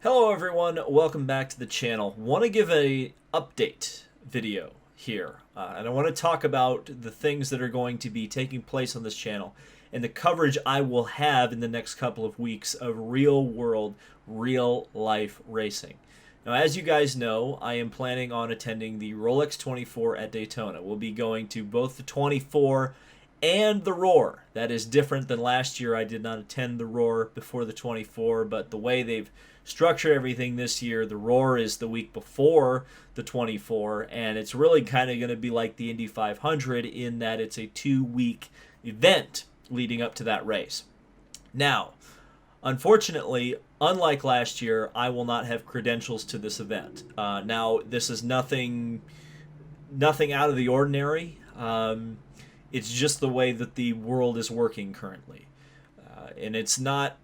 Hello everyone, welcome back to the channel. Want to give a update video here, and I want to talk about the things that are going to be taking place on this channel and the coverage I will have in the next couple of weeks of real world, real life racing. Now, as you guys know, I am planning on attending the Rolex 24 at Daytona. We'll be going to both the 24 and the Roar. That is different than last year. I did not attend the Roar before the 24, but the way they've structured everything this year, the Roar is the week before the 24, and it's really kind of going to be like the Indy 500 in that it's a 2-week event leading up to that race. Now, unfortunately, unlike last year, I will not have credentials to this event. Now, this is nothing out of the ordinary. It's just the way that the world is working currently. And it's not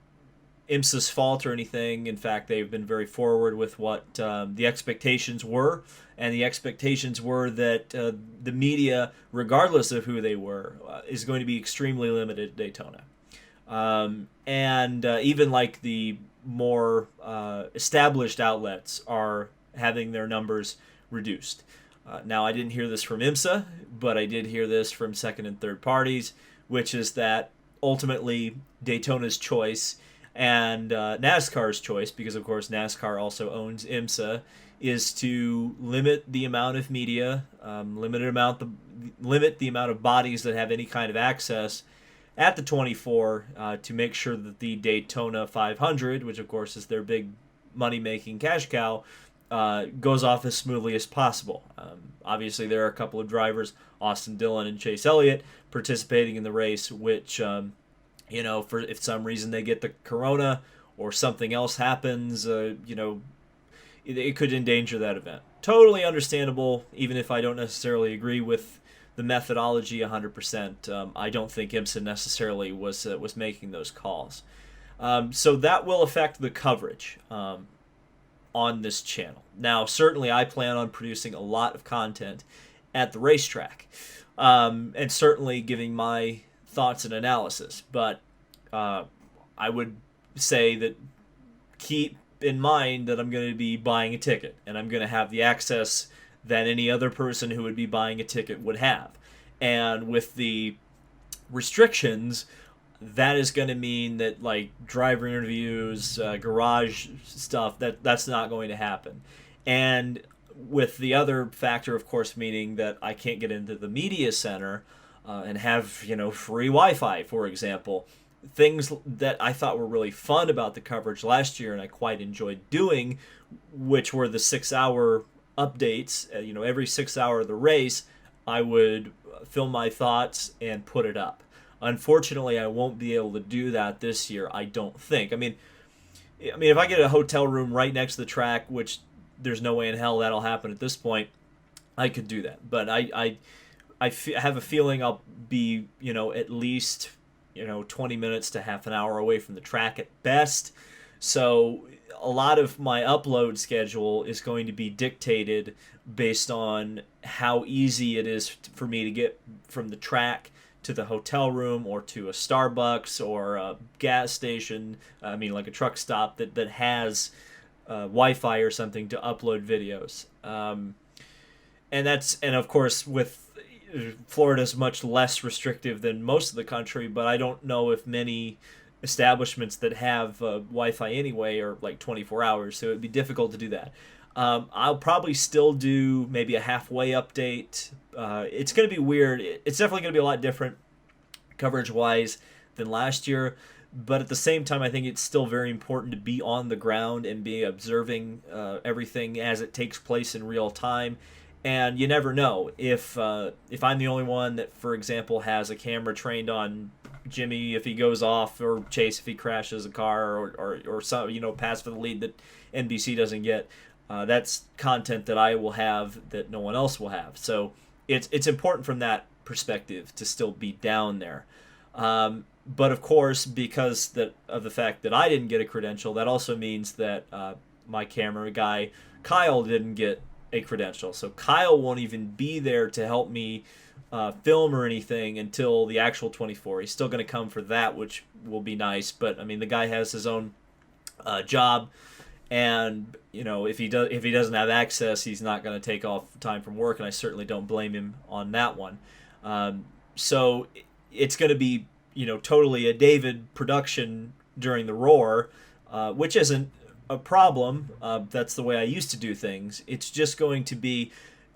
IMSA's fault or anything. In fact, they've been very forward with what the expectations were. And the expectations were that the media, regardless of who they were, is going to be extremely limited at Daytona. And even like the more established outlets are having their numbers reduced. Now, I didn't hear this from IMSA, but I did hear this from second and third parties, which is that ultimately Daytona's choice and NASCAR's choice, because of course NASCAR also owns IMSA, is to limit the amount of media, limit the amount of bodies that have any kind of access at the 24 to make sure that the Daytona 500, which of course is their big money-making cash cow, goes off as smoothly as possible. Obviously, there are a couple of drivers, Austin Dillon and Chase Elliott, participating in the race, which, for if some reason they get the corona or something else happens, it could endanger that event. Totally understandable, even if I don't necessarily agree with the methodology 100%. I don't think IMSA necessarily was making those calls. So that will affect the coverage on this channel. Now, certainly I plan on producing a lot of content at the racetrack, and certainly giving my thoughts and analysis, but I would say that keep in mind that I'm going to be buying a ticket, and I'm going to have the access that any other person who would be buying a ticket would have. And with the restrictions, that is going to mean that like driver interviews, garage stuff, that's not going to happen. And with the other factor, of course, meaning that I can't get into the media center and have free Wi-Fi, for example. Things that I thought were really fun about the coverage last year and I quite enjoyed doing, which were the 6-hour updates. Every 6 hour of the race, I would film my thoughts and put it up. Unfortunately, I won't be able to do that this year, I don't think. I mean, if I get a hotel room right next to the track, which there's no way in hell that'll happen at this point, I could do that. But I have a feeling I'll be, at least, 20 minutes to half an hour away from the track at best. So a lot of my upload schedule is going to be dictated based on how easy it is for me to get from the track to the hotel room or to a Starbucks or a gas station, like a truck stop that has Wi-Fi or something to upload videos. And of course, with Florida's much less restrictive than most of the country, but I don't know if many establishments that have Wi-Fi anyway are like 24 hours, so it'd be difficult to do that. I'll probably still do maybe a halfway update. It's going to be weird. It's definitely going to be a lot different coverage-wise than last year, but at the same time, I think it's still very important to be on the ground and be observing everything as it takes place in real time. And you never know if I'm the only one that, for example, has a camera trained on Jimmy if he goes off, or Chase if he crashes a car, or some pass for the lead that NBC doesn't get. That's content that I will have that no one else will have. So it's important from that perspective to still be down there. But of course, because of the fact that I didn't get a credential, that also means that my camera guy Kyle didn't get a credential. So Kyle won't even be there to help me film or anything until the actual 24. He's still going to come for that, which will be nice. But I mean, the guy has his own job, And if he doesn't have access, he's not going to take off time from work, and I certainly don't blame him on that one. So it's going to be totally a David production during the Roar, which isn't a problem. That's the way I used to do things. It's just going to be,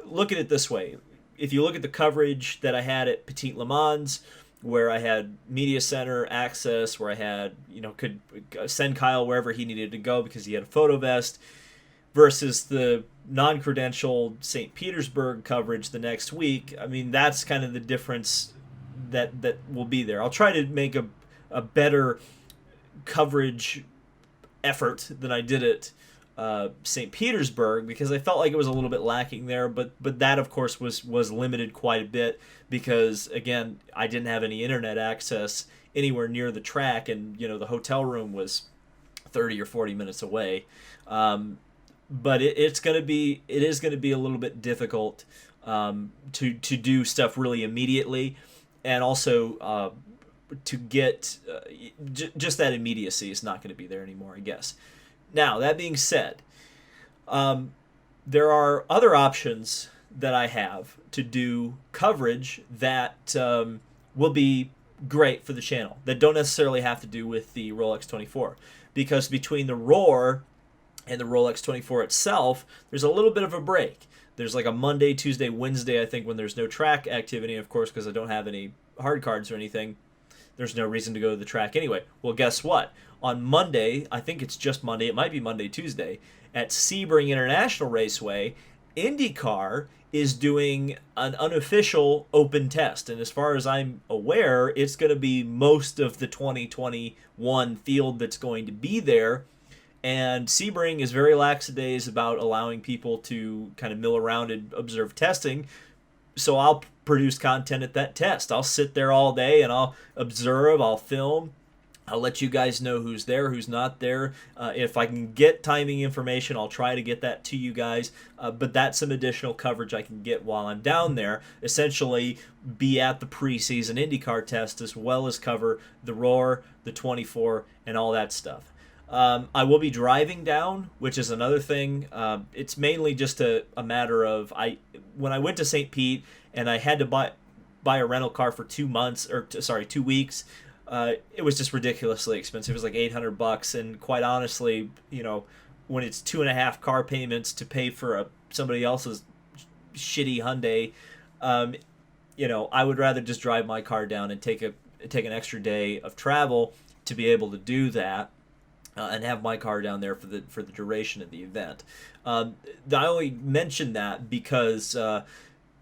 look at it this way. If you look at the coverage that I had at Petit Le Mans, where I had media center access, where I had, could send Kyle wherever he needed to go because he had a photo vest, versus the non-credential St. Petersburg coverage the next week. I mean, that's kind of the difference that will be there. I'll try to make a better coverage effort than I did at St. Petersburg, because I felt like it was a little bit lacking there, but that of course was limited quite a bit because, again, I didn't have any internet access anywhere near the track, and the hotel room was 30 or 40 minutes away. But it is going to be a little bit difficult to do stuff really immediately, and also to get just that immediacy is not going to be there anymore, I guess. Now, that being said, there are other options that I have to do coverage that will be great for the channel, that don't necessarily have to do with the Rolex 24. Because between the Roar and the Rolex 24 itself, there's a little bit of a break. There's like a Monday, Tuesday, Wednesday, I think, when there's no track activity. Of course, because I don't have any hard cards or anything, there's no reason to go to the track anyway. Well, guess what? On Monday, I think it's just Monday, it might be Monday, Tuesday, at Sebring International Raceway, IndyCar is doing an unofficial open test. And as far as I'm aware, it's going to be most of the 2021 field that's going to be there. And Sebring is very lackadaisical about allowing people to kind of mill around and observe testing. So I'll produce content at that test. I'll sit there all day and I'll observe, I'll film. I'll let you guys know who's there, who's not there. If I can get timing information, I'll try to get that to you guys. But that's some additional coverage I can get while I'm down there. Essentially, be at the preseason IndyCar test as well as cover the Roar, the 24, and all that stuff. I will be driving down, which is another thing. It's mainly just a matter of when I went to St. Pete and I had to buy a rental car for 2 weeks. It was just ridiculously expensive. It was like $800, and quite honestly, when it's 2.5 car payments to pay for somebody else's shitty Hyundai, I would rather just drive my car down and take an extra day of travel to be able to do that. And have my car down there for the duration of the event. I only mention that because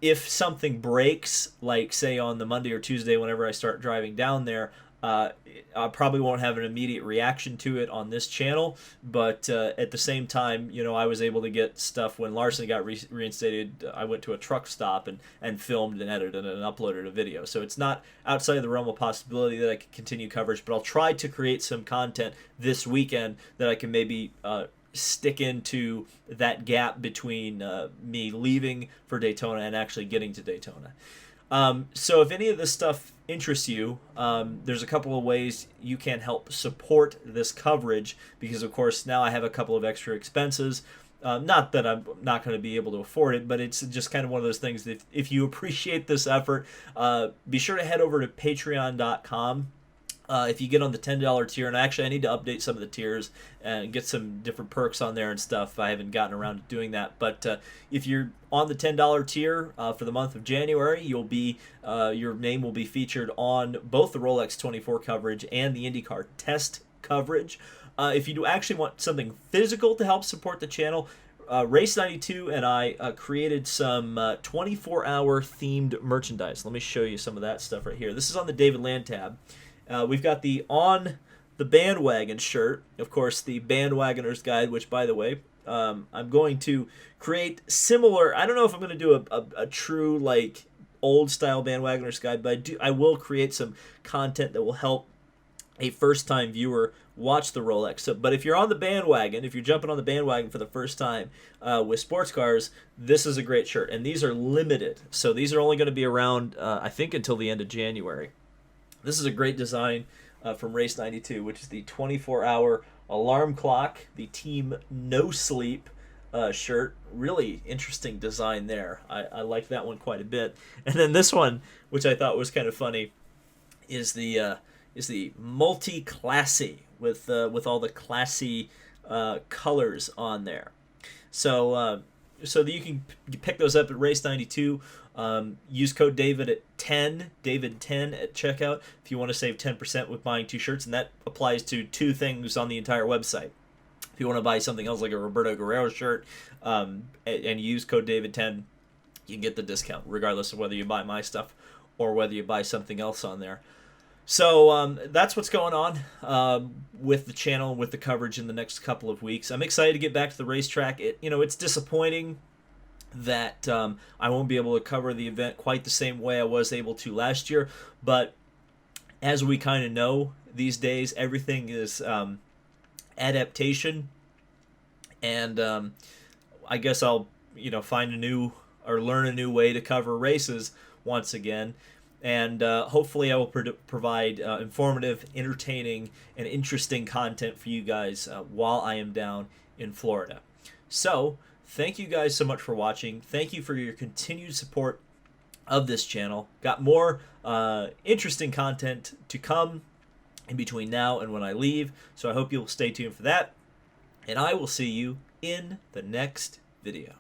if something breaks, like say on the Monday or Tuesday, whenever I start driving down there, I probably won't have an immediate reaction to it on this channel. But at the same time, I was able to get stuff when Larson got reinstated. I went to a truck stop and filmed and edited and uploaded a video. So it's not outside of the realm of possibility that I can continue coverage, but I'll try to create some content this weekend that I can maybe stick into that gap between me leaving for Daytona and actually getting to Daytona. So if any of this stuff interests you, there's a couple of ways you can help support this coverage, because of course now I have a couple of extra expenses. Not that I'm not going to be able to afford it, but it's just kind of one of those things that if you appreciate this effort, be sure to head over to patreon.com. If you get on the $10 tier, and actually I need to update some of the tiers and get some different perks on there and stuff. I haven't gotten around to doing that. But if you're on the $10 tier for the month of January, you'll be your name will be featured on both the Rolex 24 coverage and the IndyCar test coverage. If you do actually want something physical to help support the channel, Race 92 and I created some 24-hour themed merchandise. Let me show you some of that stuff right here. This is on the David Land tab. We've got the On the Bandwagon shirt, of course, the Bandwagoner's Guide, which, by the way, I'm going to create similar. I don't know if I'm going to do a true, like, old-style Bandwagoner's Guide, but I will create some content that will help a first-time viewer watch the Rolex. So, but if you're on the bandwagon, if you're jumping on the bandwagon for the first time with sports cars, this is a great shirt. And these are limited, so these are only going to be around, I think, until the end of January. This is a great design from Race 92, which is the 24-hour alarm clock, the Team No Sleep shirt. Really interesting design there. I like that one quite a bit. And then this one, which I thought was kind of funny, is the multi-classy with all the classy colors on there. So that you can pick those up at Race 92. Use code David at 10, David 10 at checkout if you want to save 10% with buying 2 shirts, and that applies to 2 things on the entire website. If you want to buy something else like a Roberto Guerrero shirt, and use code David 10, you can get the discount regardless of whether you buy my stuff or whether you buy something else on there. So that's what's going on with the channel, with the coverage in the next couple of weeks. I'm excited to get back to the racetrack. It's disappointing that I won't be able to cover the event quite the same way I was able to last year. But as we kind of know these days, everything is adaptation. And I guess I'll find a new or learn a new way to cover races once again. And hopefully I will provide informative, entertaining, and interesting content for you guys while I am down in Florida. So, thank you guys so much for watching. Thank you for your continued support of this channel. Got more interesting content to come in between now and when I leave. So I hope you'll stay tuned for that. And I will see you in the next video.